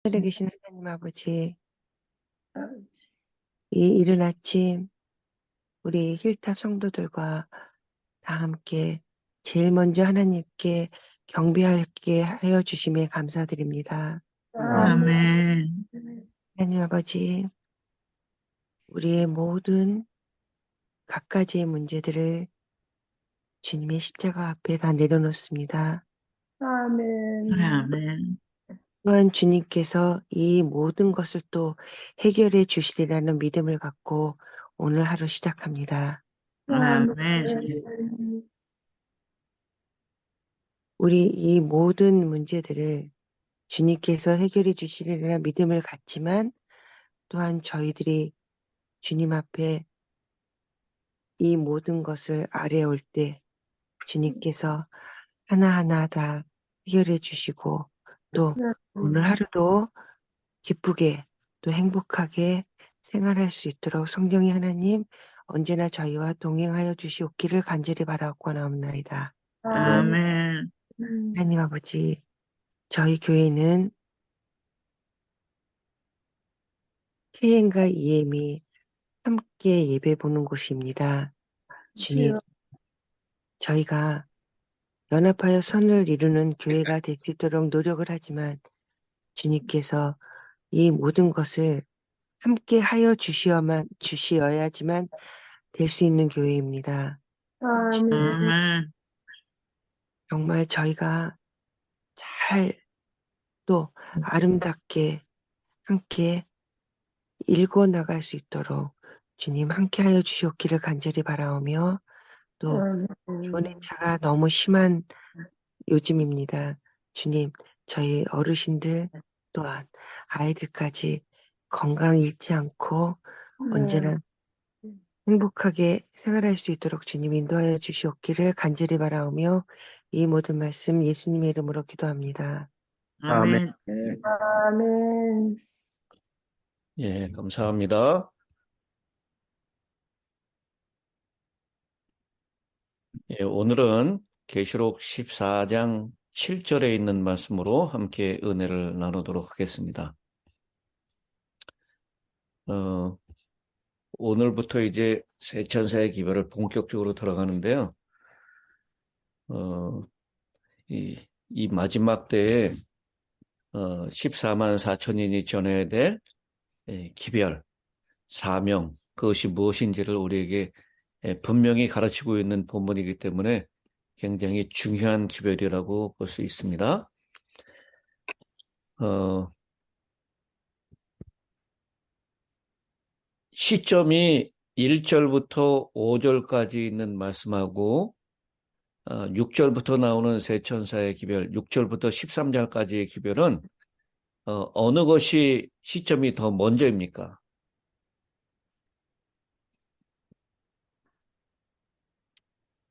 하늘에 계신 하나님 아버지, 이 이른 아침 우리 힐탑 성도들과 다 함께 제일 먼저 하나님께 경배하게 하여 주심에 감사드립니다. 아멘. 하나님 아버지, 우리의 모든 갖가지의 문제들을 주님의 십자가 앞에 다 내려놓습니다. 아멘. 아멘. 또한 주님께서 이 모든 것을 또 해결해 주시리라는 믿음을 갖고 오늘 하루 시작합니다. 아멘. 우리 이 모든 문제들을 주님께서 해결해 주시리라는 믿음을 갖지만 또한 저희들이 주님 앞에 이 모든 것을 아뢰올 때 주님께서 하나하나 다 해결해 주시고 또 오늘 하루도 기쁘게 또 행복하게 생활할 수 있도록 성령의 하나님 언제나 저희와 동행하여 주시옵기를 간절히 바라고 나옵나이다. 아멘. 하나님 아버지, 저희 교회는 KM과 EM이 함께 예배 보는 곳입니다. 주님, 저희가 연합하여 선을 이루는 교회가 될 수 있도록 노력을 하지만 주님께서 이 모든 것을 함께 하여 주시어야지만 될 수 있는 교회입니다. 아멘. 정말 저희가 잘 또 아름답게 함께 읽어 나갈 수 있도록 주님 함께 하여 주시옵기를 간절히 바라오며 또 이번에 차가 너무 심한 요즘입니다. 주님, 저희 어르신들 또한 아이들까지 건강 잃지 않고 언제나 행복하게 생활할 수 있도록 주님 인도하여 주시옵기를 간절히 바라오며 이 모든 말씀 예수님의 이름으로 기도합니다. 아멘. 아멘. 아멘. 예, 감사합니다. 예, 오늘은 계시록 14장 7절에 있는 말씀으로 함께 은혜를 나누도록 하겠습니다. 오늘부터 이제 새 천사의 기별을 본격적으로 들어가는데요. 이 마지막 때에 14만 4천인이 전해야 될 기별, 사명, 그것이 무엇인지를 우리에게 분명히 가르치고 있는 본문이기 때문에 굉장히 중요한 기별이라고 볼 수 있습니다. 시점이 1절부터 5절까지 있는 말씀하고 6절부터 나오는 세 천사의 기별, 6절부터 13절까지의 기별은 어느 것이 시점이 더 먼저입니까?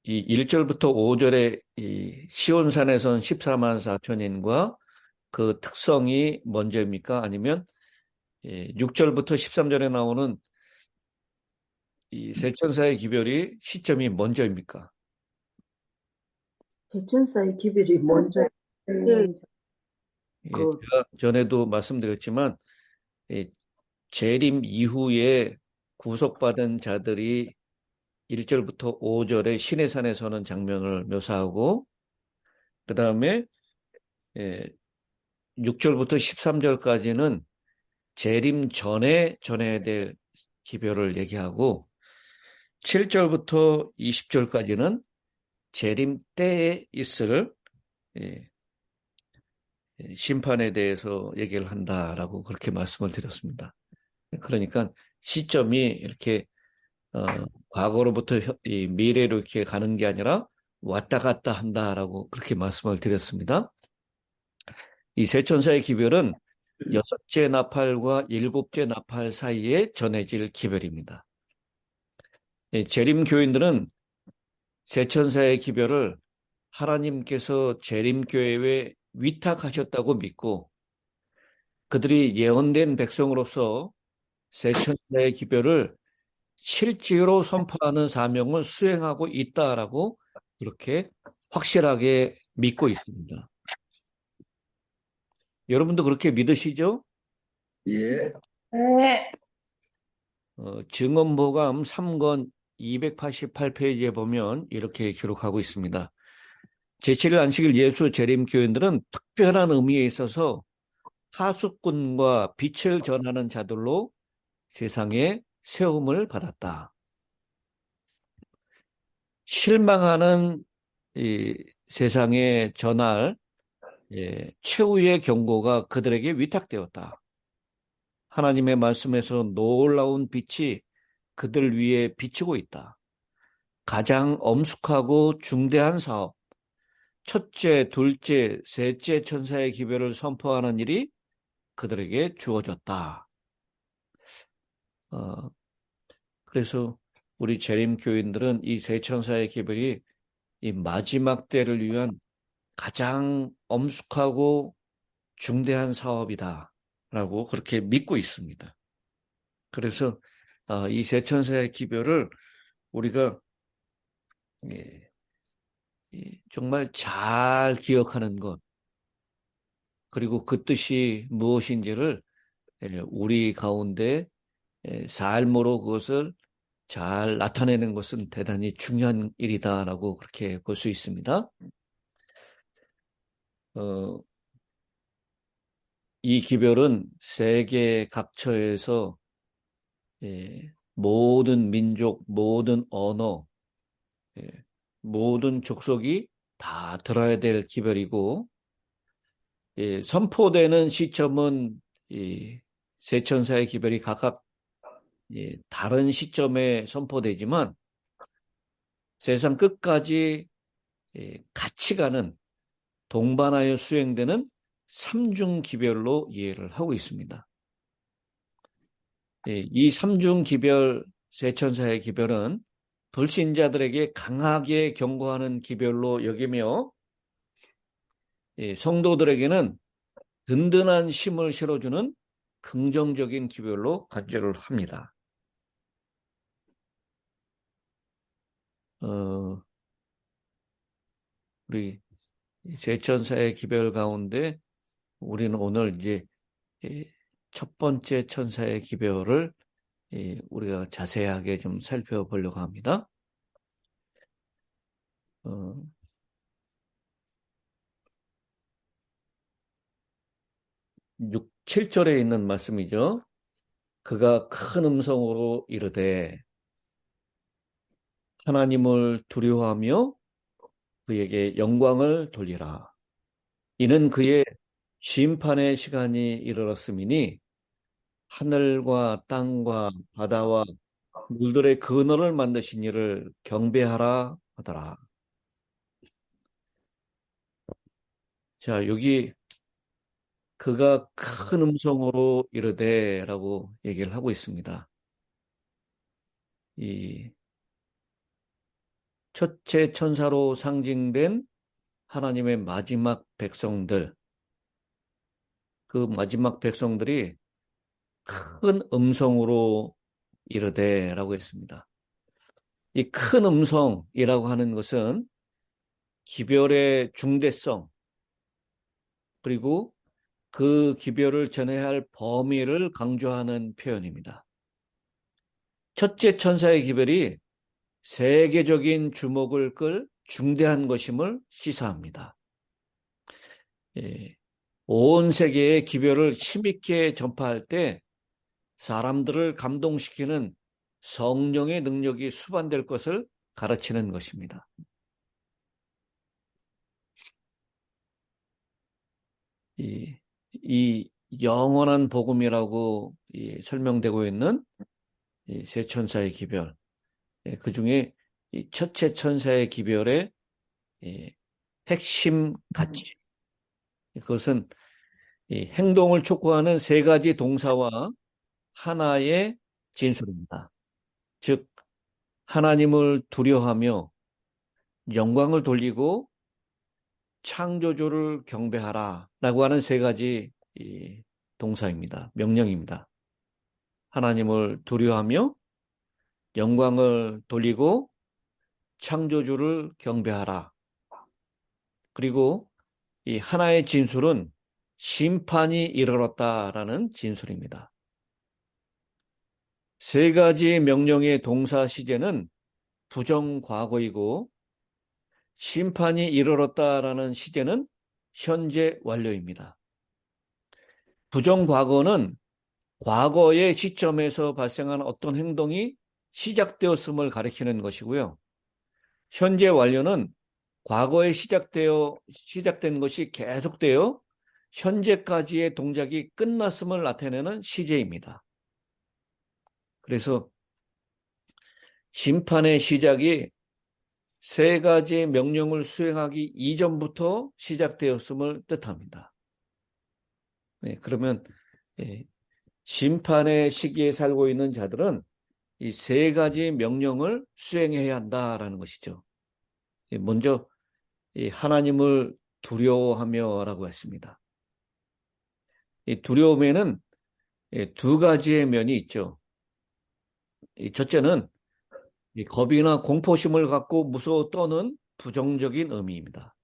이 1절부터 5절의 이 시온산에선 14만 4천인과 그 특성이 먼저입니까? 아니면 6절부터 13절에 나오는 이 세 천사의 기별이 시점이 먼저입니까? 대천사의 기별이 먼저. 제가 전에도 말씀드렸지만 재림 이후에 구속받은 자들이 1절부터 5절에 신의 산에 서는 장면을 묘사하고 그 다음에 6절부터 13절까지는 재림 전에 전해야 될 기별을 얘기하고 7절부터 20절까지는 재림 때에 있을 심판에 대해서 얘기를 한다라고 그렇게 말씀을 드렸습니다. 그러니까 시점이 이렇게 과거로부터 미래로 이렇게 가는 게 아니라 왔다 갔다 한다라고 그렇게 말씀을 드렸습니다. 이 세 천사의 기별은 여섯째 나팔과 일곱째 나팔 사이에 전해질 기별입니다. 재림 교인들은 세 천사의 기별을 하나님께서 재림 교회에 위탁하셨다고 믿고 그들이 예언된 백성으로서 세 천사의 기별을 실제로 선포하는 사명을 수행하고 있다라고 그렇게 확실하게 믿고 있습니다. 여러분도 그렇게 믿으시죠? 예. 네. 증언보감 3권 288페이지에 보면 이렇게 기록하고 있습니다. 제7일 안식일 예수 재림교인들은 특별한 의미에 있어서 하수꾼과 빛을 전하는 자들로 세상에 세움을 받았다. 실망하는 이 세상에 전할 최후의 경고가 그들에게 위탁되었다. 하나님의 말씀에서 놀라운 빛이 그들 위에 비치고 있다. 가장 엄숙하고 중대한 사업, 첫째, 둘째, 셋째 천사의 기별을 선포하는 일이 그들에게 주어졌다. 그래서 우리 재림교인들은 이 세 천사의 기별이 이 마지막 때를 위한 가장 엄숙하고 중대한 사업이다 라고 그렇게 믿고 있습니다. 그래서 이 세 천사의 기별을 우리가 정말 잘 기억하는 것, 그리고 그 뜻이 무엇인지를 우리 가운데 삶으로 그것을 잘 나타내는 것은 대단히 중요한 일이다라고 그렇게 볼 수 있습니다. 이 기별은 세계 각처에서 모든 민족, 모든 언어, 모든 족속이 다 들어야 될 기별이고, 선포되는 시점은 이 세 천사의 기별이 각각 다른 시점에 선포되지만 세상 끝까지 같이 가는 동반하여 수행되는 삼중 기별로 이해를 하고 있습니다. 이 삼중 기별, 세 천사의 기별은 불신자들에게 강하게 경고하는 기별로 여기며 성도들에게는 든든한 힘을 실어주는 긍정적인 기별로 간주를 합니다. 우리 세 천사의 기별 가운데 우리는 오늘 이제 첫 번째 천사의 기별을 우리가 자세하게 좀 살펴보려고 합니다. 6, 7절에 있는 말씀이죠. 그가 큰 음성으로 이르되 하나님을 두려워하며 그에게 영광을 돌리라. 이는 그의 심판의 시간이 이르렀음이니 하늘과 땅과 바다와 물들의 근원을 만드신 이를 경배하라 하더라. 자, 여기 그가 큰 음성으로 이르되 라고 얘기를 하고 있습니다. 이 첫째 천사로 상징된 하나님의 마지막 백성들, 그 마지막 백성들이 큰 음성으로 이르되 라고 했습니다. 이 큰 음성이라고 하는 것은 기별의 중대성, 그리고 그 기별을 전해야 할 범위를 강조하는 표현입니다. 첫째 천사의 기별이 세계적인 주목을 끌 중대한 것임을 시사합니다. 온 세계의 기별을 힘있게 전파할 때 사람들을 감동시키는 성령의 능력이 수반될 것을 가르치는 것입니다. 이 영원한 복음이라고 설명되고 있는 이 세 천사의 기별, 그 중에 이 첫째 천사의 기별의 핵심 가치, 그것은 이 행동을 촉구하는 세 가지 동사와 하나의 진술입니다. 즉 하나님을 두려워하며 영광을 돌리고 창조주를 경배하라 라고 하는 세 가지 동사입니다. 명령입니다. 하나님을 두려워하며 영광을 돌리고 창조주를 경배하라. 그리고 이 하나의 진술은 심판이 이르렀다라는 진술입니다. 세 가지 명령의 동사 시제는 부정과거이고 심판이 이르렀다라는 시제는 현재 완료입니다. 부정과거는 과거의 시점에서 발생한 어떤 행동이 시작되었음을 가리키는 것이고요. 현재 완료는 과거에 시작된 것이 계속되어 현재까지의 동작이 끝났음을 나타내는 시제입니다. 그래서 심판의 시작이 세 가지 명령을 수행하기 이전부터 시작되었음을 뜻합니다. 그러면 심판의 시기에 살고 있는 자들은 이 세 가지 명령을 수행해야 한다라는 것이죠. 먼저 하나님을 두려워하며라고 했습니다. 이 두려움에는 두 가지의 면이 있죠. 첫째는 겁이나 공포심을 갖고 무서워 떠는 부정적인 의미입니다.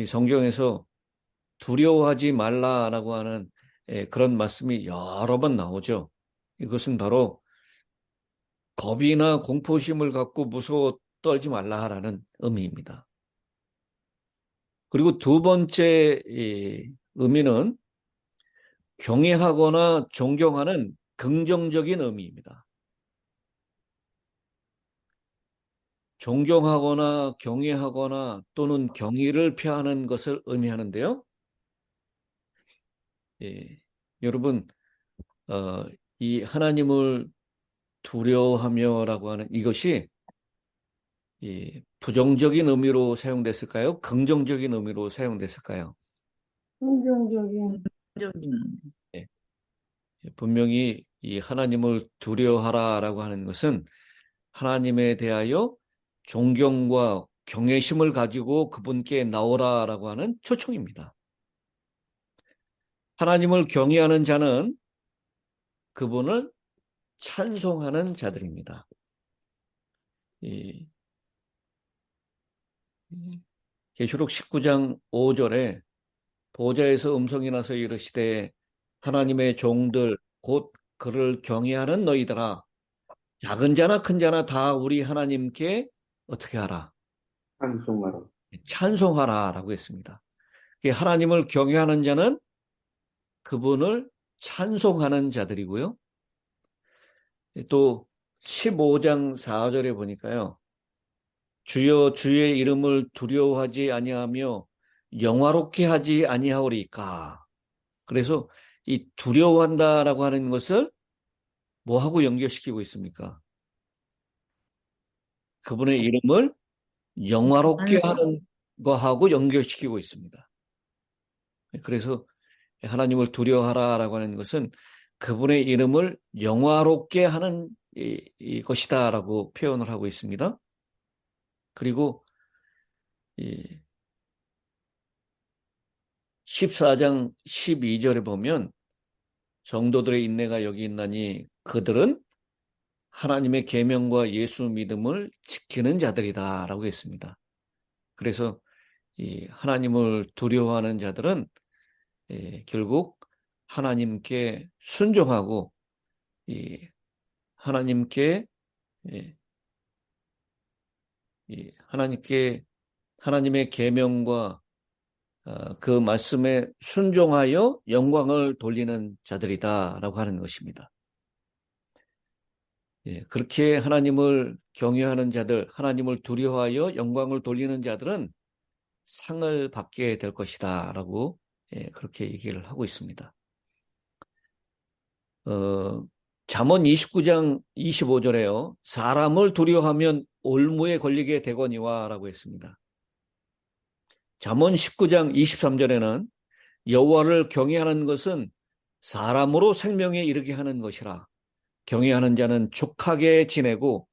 성경에서 두려워하지 말라라고 하는 그런 말씀이 여러 번 나오죠. 이것은 바로 겁이나 공포심을 갖고 무서워 떨지 말라라는 의미입니다. 그리고 두 번째 의미는 경외하거나 존경하는 긍정적인 의미입니다. 존경하거나 경외하거나 또는 경의를 표하는 것을 의미하는데요. 여러분, 이 하나님을 두려워하며라고 하는 이것이 부정적인 의미로 사용됐을까요? 긍정적인 의미로 사용됐을까요? 긍정적인. 네. 분명히 이 하나님을 두려워하라라고 하는 것은 하나님에 대하여 존경과 경외심을 가지고 그분께 나오라라고 하는 초청입니다. 하나님을 경외하는 자는 그분을 찬송하는 자들입니다. 계시록 19장 5절에 보좌에서 음성이 나서 이르시되 하나님의 종들 곧 그를 경외하는 너희들아 작은 자나 큰 자나 다 우리 하나님께 어떻게 하라? 찬송하라라고 했습니다. 하나님을 경외하는 자는 그분을 찬송하는 자들이고요. 또 15장 4절에 보니까요. 주여 주의 이름을 두려워하지 아니하며 영화롭게 하지 아니하오리까. 그래서 이 두려워한다라고 하는 것을 뭐하고 연결시키고 있습니까? 그분의 이름을 영화롭게 하는 거하고 연결시키고 있습니다. 그래서 하나님을 두려워하라라고 하는 것은 그분의 이름을 영화롭게 하는 것이다라고 표현을 하고 있습니다. 그리고 14장 12절에 보면 성도들의 인내가 여기 있나니 그들은 하나님의 계명과 예수 믿음을 지키는 자들이다 라고 했습니다. 그래서 이 하나님을 두려워하는 자들은 결국 하나님께 순종하고 하나님께 하나님의 계명과 그 말씀에 순종하여 영광을 돌리는 자들이다라고 하는 것입니다. 그렇게 하나님을 경외하는 자들, 하나님을 두려워하여 영광을 돌리는 자들은 상을 받게 될 것이다라고 그렇게 얘기를 하고 있습니다. 잠언 29장 25절에요. 사람을 두려워하면 올무에 걸리게 되거니와 라고 했습니다. 잠언 19장 23절에는 여호와를 경외하는 것은 사람으로 생명에 이르게 하는 것이라. 경외하는 자는 족하게 지내고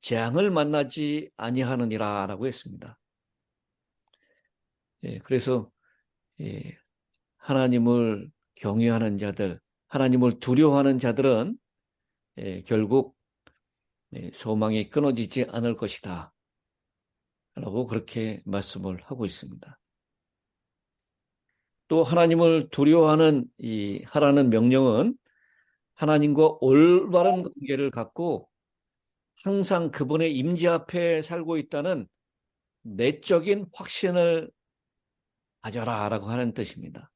재앙을 만나지 아니하느니라 라고 했습니다. 그래서 하나님을 경외하는 자들, 하나님을 두려워하는 자들은 결국 소망이 끊어지지 않을 것이다 라고 그렇게 말씀을 하고 있습니다. 또 하나님을 두려워하는 하라는 명령은 하나님과 올바른 관계를 갖고 항상 그분의 임재 앞에 살고 있다는 내적인 확신을 가져라라고 하는 뜻입니다.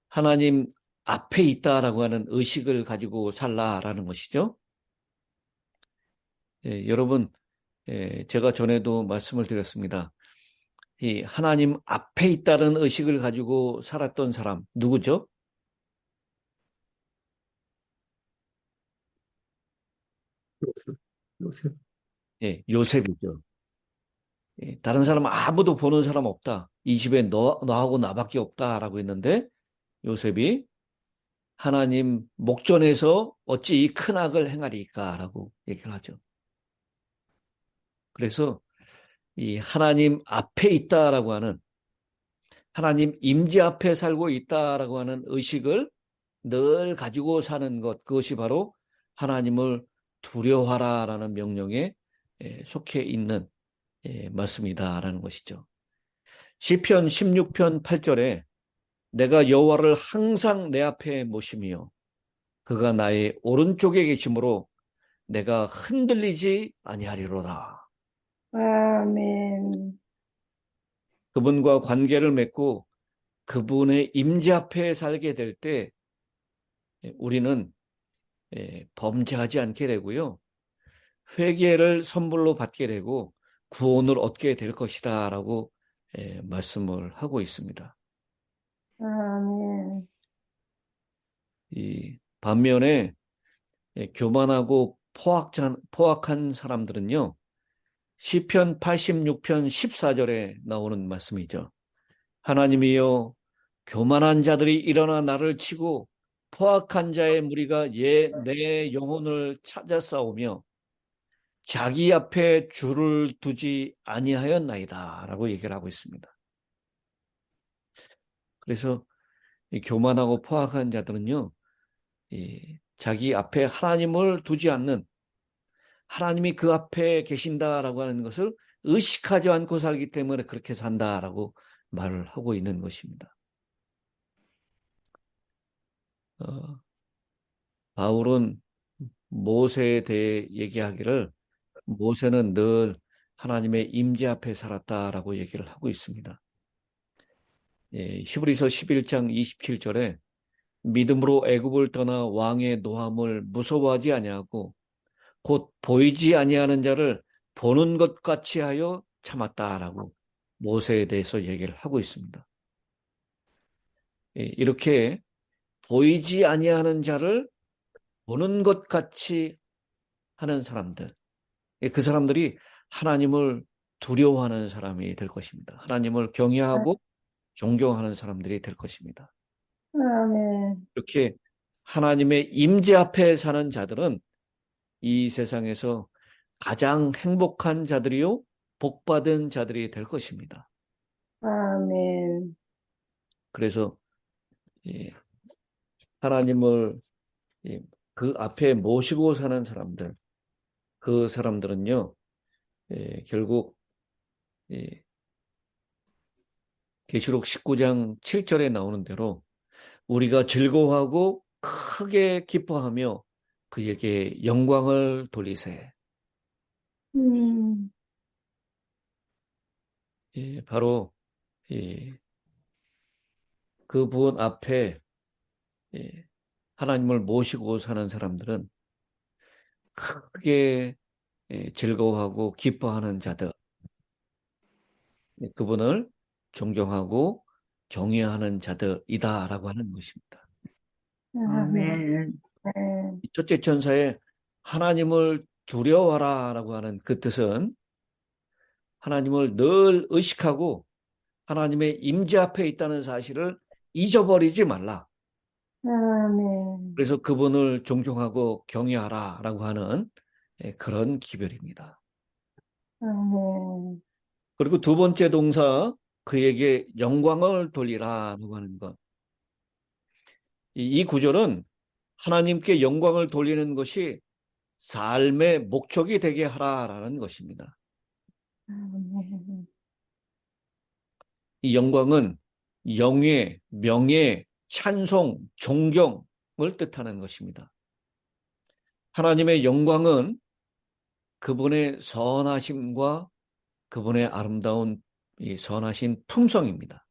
하나님 앞에 있다라고 하는 의식을 가지고 살라라는 것이죠. 여러분, 제가 전에도 말씀을 드렸습니다. 이 하나님 앞에 있다는 의식을 가지고 살았던 사람 누구죠? 요셉. 요셉이죠. 다른 사람 아무도 보는 사람 없다. 이 집에 너하고 나밖에 없다라고 했는데 요셉이 하나님 목전에서 어찌 이 큰 악을 행하리까라고 얘기를 하죠. 그래서 이 하나님 앞에 있다라고 하는 하나님 임재 앞에 살고 있다라고 하는 의식을 늘 가지고 사는 것, 그것이 바로 하나님을 두려워하라라는 명령에 속해 있는 말씀이다라는 것이죠. 시편 16편 8절에 내가 여호와를 항상 내 앞에 모시며 그가 나의 오른쪽에 계심으로 내가 흔들리지 아니하리로다. 아멘. 그분과 관계를 맺고 그분의 임재 앞에 살게 될 때 우리는 범죄하지 않게 되고요. 회개를 선물로 받게 되고 구원을 얻게 될 것이다 라고 말씀을 하고 있습니다. 아멘. 반면에 교만하고 포악한 사람들은요. 시편 86편 14절에 나오는 말씀이죠. 하나님이여 교만한 자들이 일어나 나를 치고 포악한 자의 무리가 내 영혼을 찾아 싸우며 자기 앞에 줄을 두지 아니하였나이다 라고 얘기를 하고 있습니다. 그래서 이 교만하고 포악한 자들은요, 자기 앞에 하나님을 두지 않는, 하나님이 그 앞에 계신다라고 하는 것을 의식하지 않고 살기 때문에 그렇게 산다라고 말을 하고 있는 것입니다. 바울은 모세에 대해 얘기하기를 모세는 늘 하나님의 임재 앞에 살았다라고 얘기를 하고 있습니다. 히브리서 11장 27절에 믿음으로 애굽을 떠나 왕의 노함을 무서워하지 아니하고 곧 보이지 아니하는 자를 보는 것 같이 하여 참았다라고 모세에 대해서 얘기를 하고 있습니다. 이렇게 보이지 아니하는 자를 보는 것 같이 하는 사람들, 그 사람들이 하나님을 두려워하는 사람이 될 것입니다. 하나님을 경외하고 존경하는 사람들이 될 것입니다. 아멘. 이렇게 하나님의 임재 앞에 사는 자들은 이 세상에서 가장 행복한 자들이요 복받은 자들이 될 것입니다. 아멘. 그래서 하나님을 그 앞에 모시고 사는 사람들, 그 사람들은요 결국 계시록 19장 7절에 나오는 대로 우리가 즐거워하고 크게 기뻐하며 그에게 영광을 돌리세. 바로 그분 앞에 하나님을 모시고 사는 사람들은 크게 즐거워하고 기뻐하는 자들, 그분을 존경하고 경외하는 자들이다라고 하는 것입니다. 아멘. 아멘. 첫째 천사의 하나님을 두려워하라라고 하는 그 뜻은 하나님을 늘 의식하고 하나님의 임재 앞에 있다는 사실을 잊어버리지 말라. 아멘. 그래서 그분을 존경하고 경외하라라고 하는 그런 기별입니다. 아멘. 그리고 두 번째 동사, 그에게 영광을 돌리라라고 하는 것. 이 구절은 하나님께 영광을 돌리는 것이 삶의 목적이 되게 하라라는 것입니다. 아멘. 이 영광은 영예, 명예, 찬송, 존경을 뜻하는 것입니다. 하나님의 영광은 그분의 선하심과 그분의 아름다운 이 선하신 품성입니다.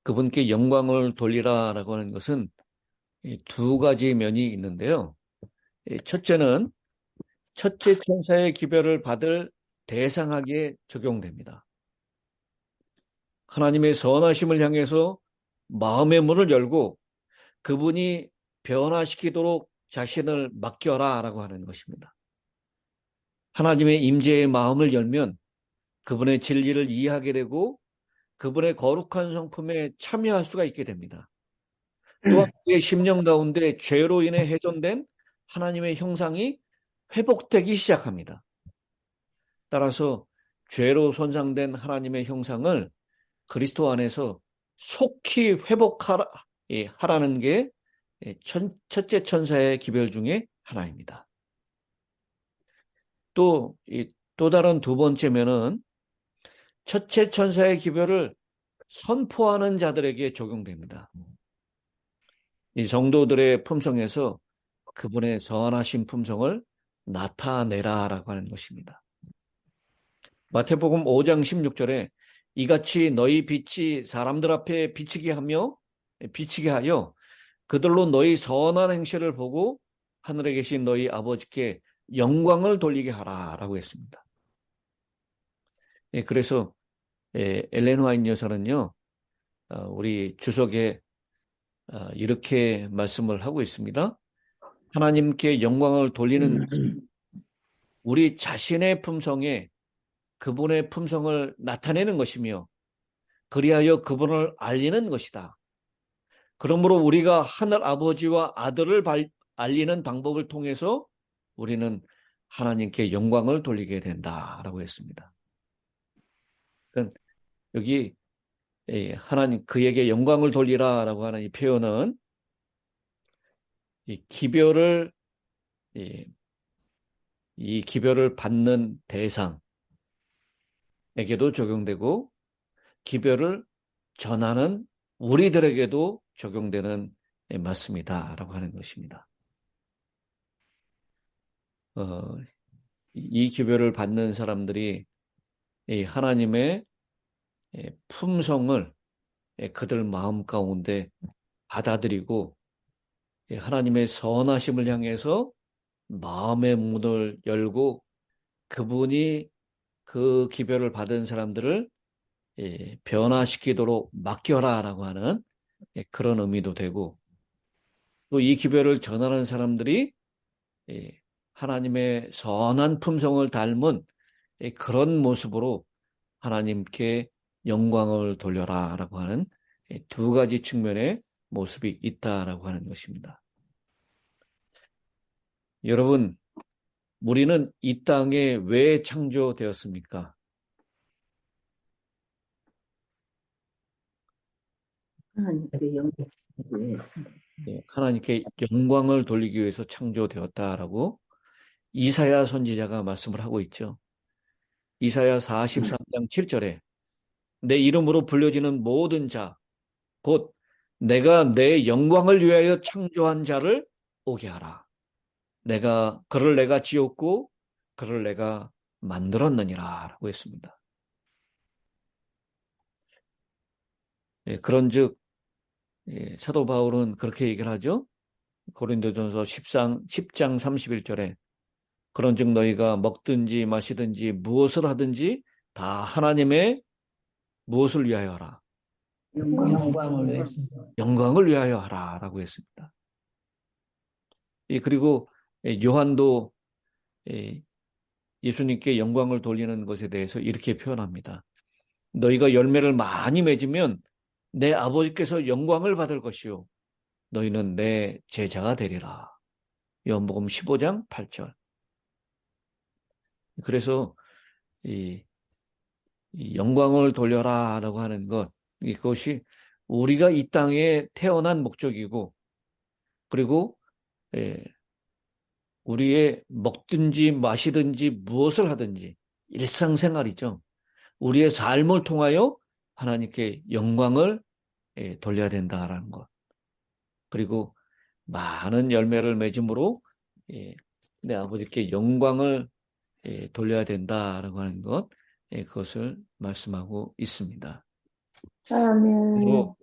그분께 영광을 돌리라라고 하는 것은 두 가지 면이 있는데요. 첫째는 첫째 천사의 기별을 받을 대상에게 적용됩니다. 하나님의 선하심을 향해서 마음의 문을 열고 그분이 변화시키도록 자신을 맡겨라라고 하는 것입니다. 하나님의 임재의 마음을 열면 그분의 진리를 이해하게 되고 그분의 거룩한 성품에 참여할 수가 있게 됩니다. 또한 그의 심령 가운데 죄로 인해 훼손된 하나님의 형상이 회복되기 시작합니다. 따라서 죄로 손상된 하나님의 형상을 그리스도 안에서 속히 회복하라는 게 첫째 천사의 기별 중에 하나입니다. 또 다른 두 번째면은 첫째 천사의 기별을 선포하는 자들에게 적용됩니다. 이 성도들의 품성에서 그분의 선하신 품성을 나타내라라고 하는 것입니다. 마태복음 5장 16절에 이같이 너희 빛이 사람들 앞에 비치게 하여 그들로 너희 선한 행실을 보고 하늘에 계신 너희 아버지께 영광을 돌리게 하라라고 했습니다. 그래서 엘렌 화이트 여사는요, 우리 주석에 이렇게 말씀을 하고 있습니다. 하나님께 영광을 돌리는 것은 우리 자신의 품성에 그분의 품성을 나타내는 것이며 그리하여 그분을 알리는 것이다. 그러므로 우리가 하늘 아버지와 아들을 알리는 방법을 통해서 우리는 하나님께 영광을 돌리게 된다라고 했습니다. 그러니까 여기 하나님 그에게 영광을 돌리라라고 하는 이 표현은 이 기별을 받는 대상에게도 적용되고 기별을 전하는 우리들에게도 적용되는 말씀이다라고 하는 것입니다. 이 기별을 받는 사람들이 이 하나님의 품성을 그들 마음 가운데 받아들이고 하나님의 선하심을 향해서 마음의 문을 열고 그분이 그 기별을 받은 사람들을 변화시키도록 맡겨라라고 하는 그런 의미도 되고 또 이 기별을 전하는 사람들이 하나님의 선한 품성을 닮은 그런 모습으로 하나님께 영광을 돌려라라고 하는 두 가지 측면의 모습이 있다라고 하는 것입니다. 여러분, 우리는 이 땅에 왜 창조되었습니까? 하나님께 영광을 돌리기 위해서 창조되었다라고 이사야 선지자가 말씀을 하고 있죠. 이사야 43장 7절에 내 이름으로 불려지는 모든 자, 곧 내가 내 영광을 위하여 창조한 자를 오게 하라. 그를 내가 지었고 그를 내가 만들었느니라 라고 했습니다. 그런즉 사도 바울은 그렇게 얘기를 하죠. 고린도전서 10장 31절에 그런즉 너희가 먹든지 마시든지 무엇을 하든지 다 하나님의 무엇을 위하여 하라? 영광을 위하여 하라 라고 했습니다. 그리고 요한도 예수님께 영광을 돌리는 것에 대해서 이렇게 표현합니다. 너희가 열매를 많이 맺으면 내 아버지께서 영광을 받을 것이요 너희는 내 제자가 되리라. 요한복음 15장 8절. 그래서 이 영광을 돌려라 라고 하는 것, 이것이 우리가 이 땅에 태어난 목적이고 그리고 우리의 먹든지 마시든지 무엇을 하든지 일상생활이죠. 우리의 삶을 통하여 하나님께 영광을 돌려야 된다라는 것. 그리고 많은 열매를 맺음으로 내 아버지께 영광을 돌려야 된다라고 하는 것, 그것을 말씀하고 있습니다. 아멘. 그리고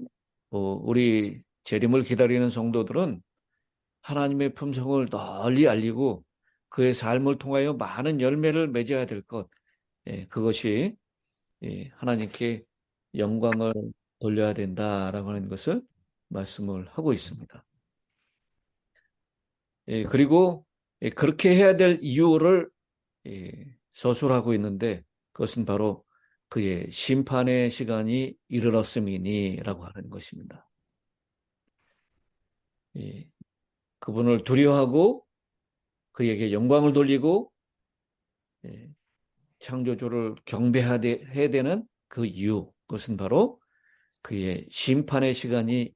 우리 재림을 기다리는 성도들은 하나님의 품성을 널리 알리고 그의 삶을 통하여 많은 열매를 맺어야 될 것, 그것이 하나님께 영광을 돌려야 된다라고 하는 것을 말씀을 하고 있습니다. 그리고 그렇게 해야 될 이유를 서술하고 있는데 그것은 바로 그의 심판의 시간이 이르렀음이니라고 하는 것입니다. 그분을 두려워하고 그에게 영광을 돌리고 창조주를 경배해야 되는 그 이유, 그것은 바로 그의 심판의 시간이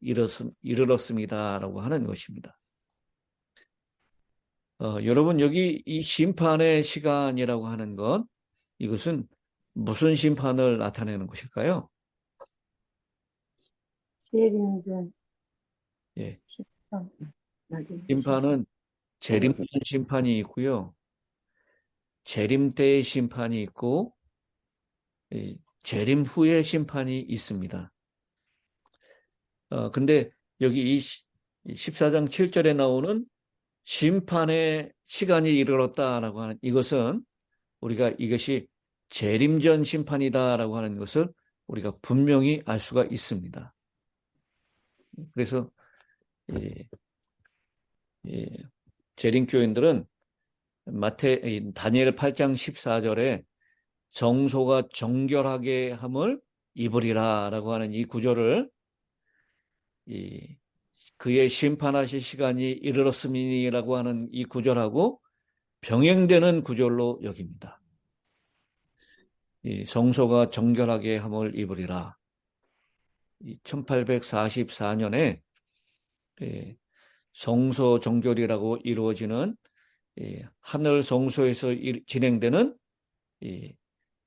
이르렀습니다라고 하는 것입니다. 여러분, 여기 이 심판의 시간이라고 하는 것, 이것은 무슨 심판을 나타내는 것일까요? 재림전. 예. 심판. 심판은 재림전 심판이 있고요. 재림 때의 심판이 있고, 재림 후의 심판이 있습니다. 근데 여기 이 14장 7절에 나오는 심판의 시간이 이르렀다라고 하는 이것은 우리가 이것이 재림전 심판이다라고 하는 것을 우리가 분명히 알 수가 있습니다. 그래서 재림교인들은 다니엘 8장 14절에 정소가 정결하게 함을 입으리라라고 하는 이 구절을 그의 심판하실 시간이 이르렀음이니라고 하는 이 구절하고 병행되는 구절로 여깁니다. 이 성소가 정결하게 함을 입으리라. 1844년에 성소 정결이라고 이루어지는 하늘 성소에서 진행되는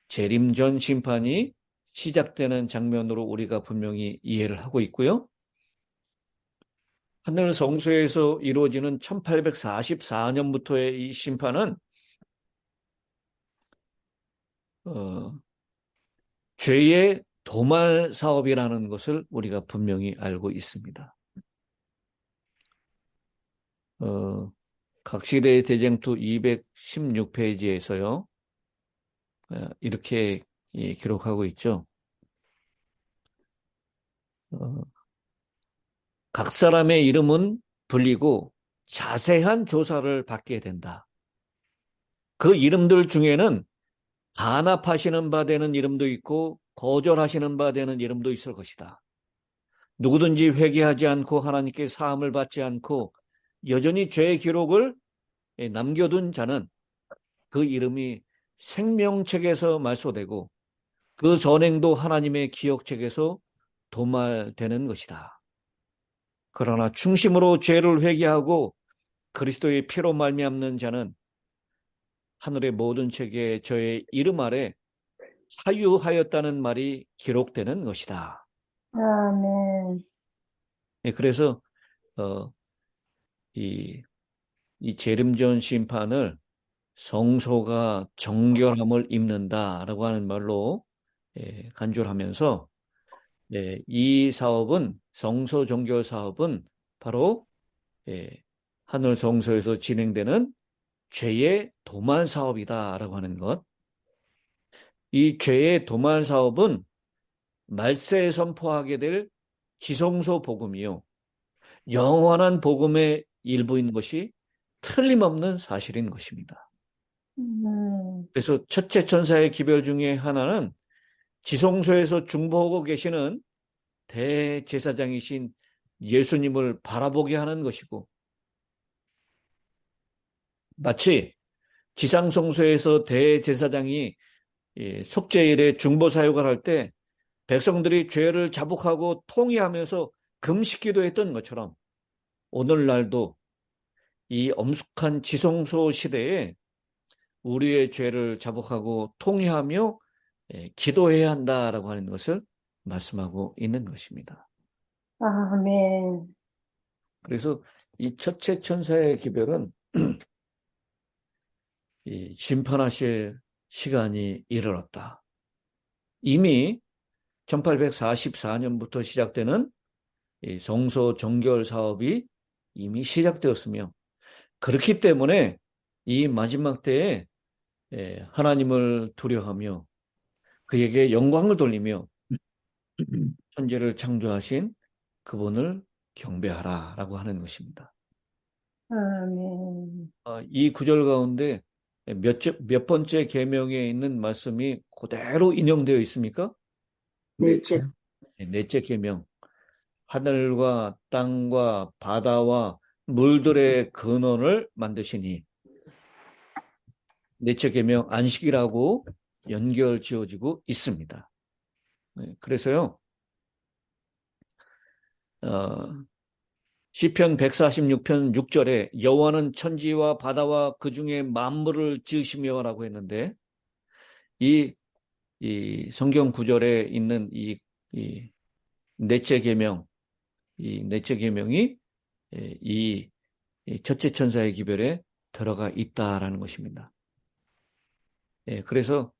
재림전 심판이 시작되는 장면으로 우리가 분명히 이해를 하고 있고요. 하늘 성소에서 이루어지는 1844년부터의 이 심판은 죄의 도말 사업이라는 것을 우리가 분명히 알고 있습니다. 각시대의 대쟁투 216페이지에서요. 이렇게 기록하고 있죠. 각 사람의 이름은 불리고 자세한 조사를 받게 된다. 그 이름들 중에는 단합하시는 바 되는 이름도 있고 거절하시는 바 되는 이름도 있을 것이다. 누구든지 회개하지 않고 하나님께 사함을 받지 않고 여전히 죄의 기록을 남겨둔 자는 그 이름이 생명책에서 말소되고 그 선행도 하나님의 기억책에서 도말되는 것이다. 그러나 충심으로 죄를 회개하고 그리스도의 피로 말미암는 자는 하늘의 모든 책에 저의 이름 아래 사유하였다는 말이 기록되는 것이다. 아멘. 그래서 이 재림전 심판을 성소가 정결함을 입는다라고 하는 말로 간주하면서 이 사업은 성소 정결 사업은 바로 하늘 성소에서 진행되는 죄의 도말 사업이다라고 하는 것. 이 죄의 도말 사업은 말세에 선포하게 될 지성소 복음이요. 영원한 복음의 일부인 것이 틀림없는 사실인 것입니다. 그래서 첫째 천사의 기별 중에 하나는 지성소에서 중보하고 계시는 대제사장이신 예수님을 바라보게 하는 것이고, 마치 지상성소에서 대제사장이 속죄일에 중보사역을 할 때 백성들이 죄를 자복하고 통회하면서 금식기도 했던 것처럼 오늘날도 이 엄숙한 지성소 시대에 우리의 죄를 자복하고 통회하며 기도해야 한다라고 하는 것을 말씀하고 있는 것입니다. 아멘. 그래서 이 첫째 천사의 기별은 이 심판하실 시간이 이르렀다. 이미 1844년부터 시작되는 이 성소 정결 사업이 이미 시작되었으며, 그렇기 때문에 이 마지막 때에 하나님을 두려워하며 그에게 영광을 돌리며 천지를 창조하신 그분을 경배하라라고 하는 것입니다. 아멘. 이 구절 가운데 몇 번째 계명에 있는 말씀이 그대로 인용되어 있습니까? 넷째. 넷째 계명. 하늘과 땅과 바다와 물들의 근원을 만드시니. 넷째 계명 안식이라고 연결 지어지고 있습니다. 그래서요, 시편 146편 6절에 여호와는 천지와 바다와 그 중에 만물을 지으시며라고 했는데, 이 성경 구절에 있는 이 넷째 계명, 이 넷째 계명이 이 첫째 천사의 기별에 들어가 있다라는 것입니다. 그래서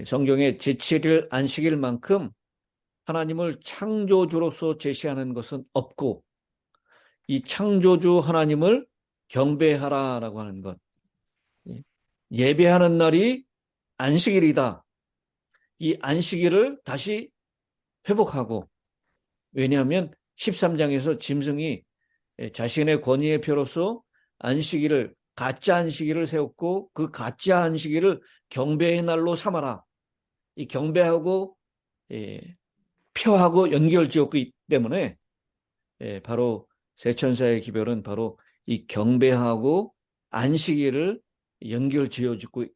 성경에 제7일 안식일만큼 하나님을 창조주로서 제시하는 것은 없고, 이 창조주 하나님을 경배하라라고 하는 것, 예배하는 날이 안식일이다. 이 안식일을 다시 회복하고, 왜냐하면 13장에서 짐승이 자신의 권위의 표로서 안식일을, 가짜 안식일을 세웠고, 그 가짜 안식일을 경배의 날로 삼아라. 이 경배하고 표하고 연결지었기 때문에 바로 세천사의 기별은 바로 이 경배하고 안식일을 연결지어지고,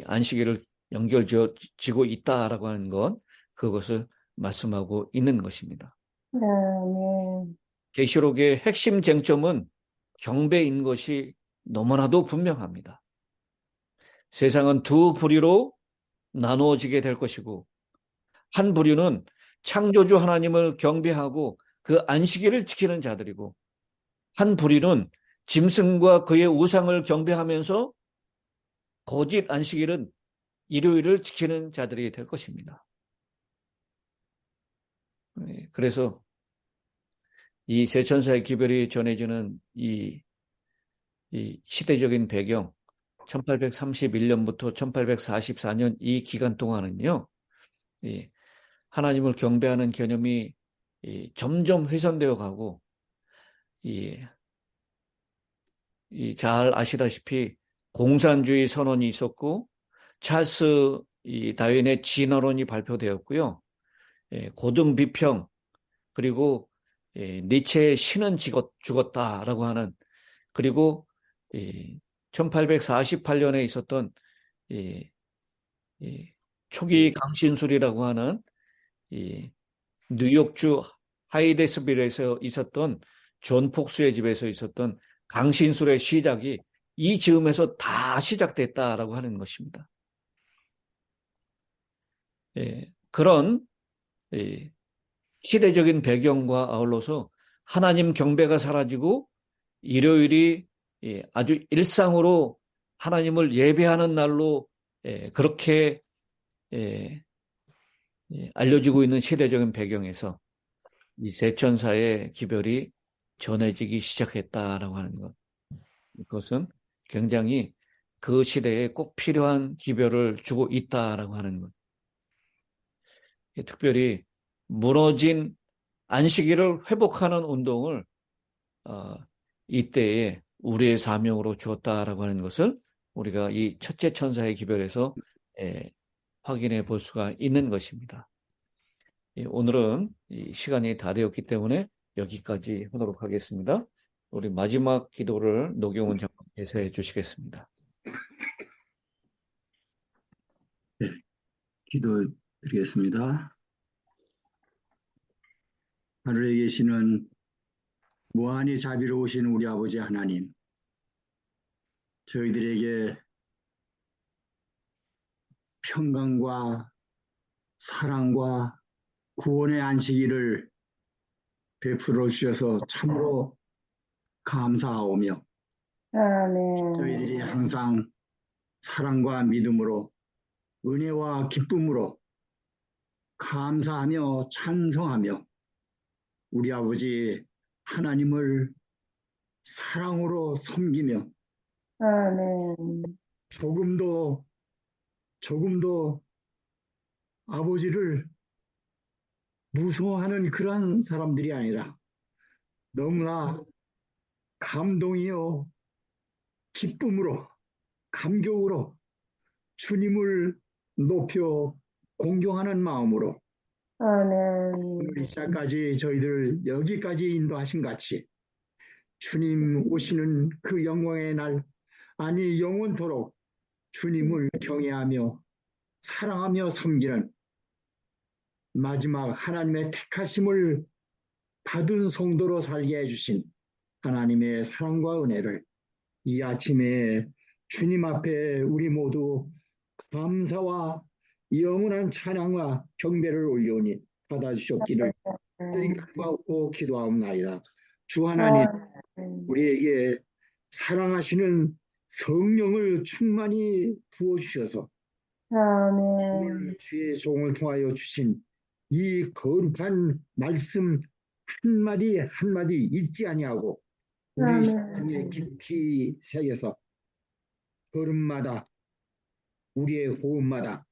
안식일을 연결지어지고 있다라고 하는 것, 그것을 말씀하고 있는 것입니다. 아멘. 계시록의 핵심 쟁점은 경배인 것이 너무나도 분명합니다. 세상은 두 부류로 나누어지게 될 것이고, 한 부류는 창조주 하나님을 경배하고 그 안식일을 지키는 자들이고, 한 부류는 짐승과 그의 우상을 경배하면서 거짓 안식일은 일요일을 지키는 자들이 될 것입니다. 그래서 이 세천사의 기별이 전해지는 이 시대적인 배경, 1831년부터 1844년 이 기간 동안은요, 하나님을 경배하는 개념이 점점 훼손되어 가고, 잘 아시다시피 공산주의 선언이 있었고, 찰스 다윈의 진화론이 발표되었고요. 고등 비평, 그리고 니체의 신은 죽었다라고 하는, 그리고 1848년에 있었던 초기 강신술이라고 하는 뉴욕주 하이데스빌에서 있었던 존 폭스의 집에서 있었던 강신술의 시작이 이 즈음에서 다 시작됐다라고 하는 것입니다. 그런 시대적인 배경과 아울러서 하나님 경배가 사라지고 일요일이 아주 일상으로 하나님을 예배하는 날로 그렇게 알려지고 있는 시대적인 배경에서 이 세천사의 기별이 전해지기 시작했다라고 하는 것, 그것은 굉장히 그 시대에 꼭 필요한 기별을 주고 있다라고 하는 것. 특별히 무너진 안식일을 회복하는 운동을 이때에 우리의 사명으로 주었다라고 하는 것을 우리가 이 첫째 천사의 기별에서 확인해 볼 수가 있는 것입니다. 오늘은 시간이 다 되었기 때문에 여기까지 하도록 하겠습니다. 우리 마지막 기도를 노경훈 장로께서 해 주시겠습니다. 네, 기도드리겠습니다. 하늘에 계시는 무한히 자비로우신 우리 아버지 하나님, 저희들에게 평강과 사랑과 구원의 안식일을 베풀어 주셔서 참으로 감사하오며 아멘. 저희들이 항상 사랑과 믿음으로 은혜와 기쁨으로 감사하며 찬송하며 우리 아버지 하나님을 사랑으로 섬기며 아멘. 조금도 아버지를 무서워하는 그러한 사람들이 아니라 너무나 감동이요 기쁨으로 감격으로 주님을 높여 공경하는 마음으로 오늘 이 아멘. 시간까지 저희들 여기까지 인도하신 같이 주님 오시는 그 영광의 날 아니 영원토록 주님을 경외하며 사랑하며 섬기는 마지막 하나님의 택하심을 받은 성도로 살게 해주신 하나님의 사랑과 은혜를 이 아침에 주님 앞에 우리 모두 감사와 영원한 찬양과 경배를 올려오니 받아주셨기를 간구하고 기도하옵나이다. 주 하나님 아멘. 우리에게 사랑하시는 성령을 충만히 부어주셔서 아멘. 오늘 주의 종을 통하여 주신 이 거룩한 말씀 한마디 한마디 잊지 아니하고 우리 심령에 깊이 새겨서 걸음마다 우리의 호흡마다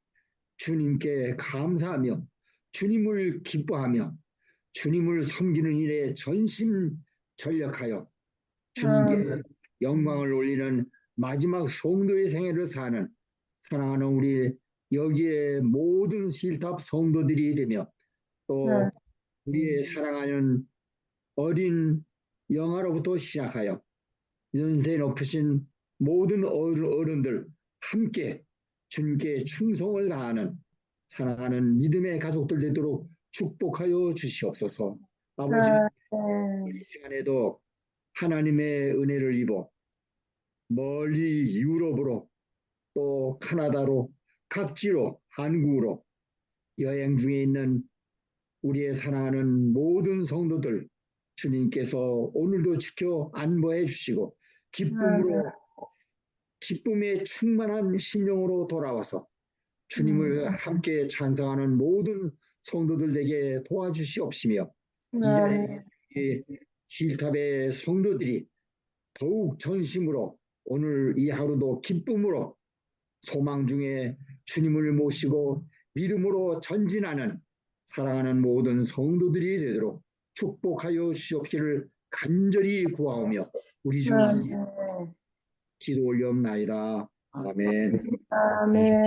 주님께 감사하며 주님을 기뻐하며 주님을 섬기는 일에 전심전력하여 주님께 영광을 올리는 마지막 성도의 생애를 사는 사랑하는 우리 여기에 모든 실탑 성도들이 되며 또 우리의 사랑하는 어린 영아로부터 시작하여 연세 높으신 모든 어른들 함께 주님께 충성을 다하는 사랑하는 믿음의 가족들 되도록 축복하여 주시옵소서. 아버지 이 시간에도 하나님의 은혜를 입어 멀리 유럽으로 또 카나다로 각지로 한국으로 여행 중에 있는 우리의 사랑하는 모든 성도들 주님께서 오늘도 지켜 안보해 주시고 기쁨에 충만한 심령으로 돌아와서 주님을 함께 찬송하는 모든 성도들에게 도와주시옵시며 이 자리에 힐탑의 성도들이 더욱 전심으로 오늘 이 하루도 기쁨으로 소망 중에 주님을 모시고 믿음으로 전진하는 사랑하는 모든 성도들이 되도록 축복하여 주시옵기를 간절히 구하오며 우리 주 기도 올려옵나이다. 아멘. 아멘.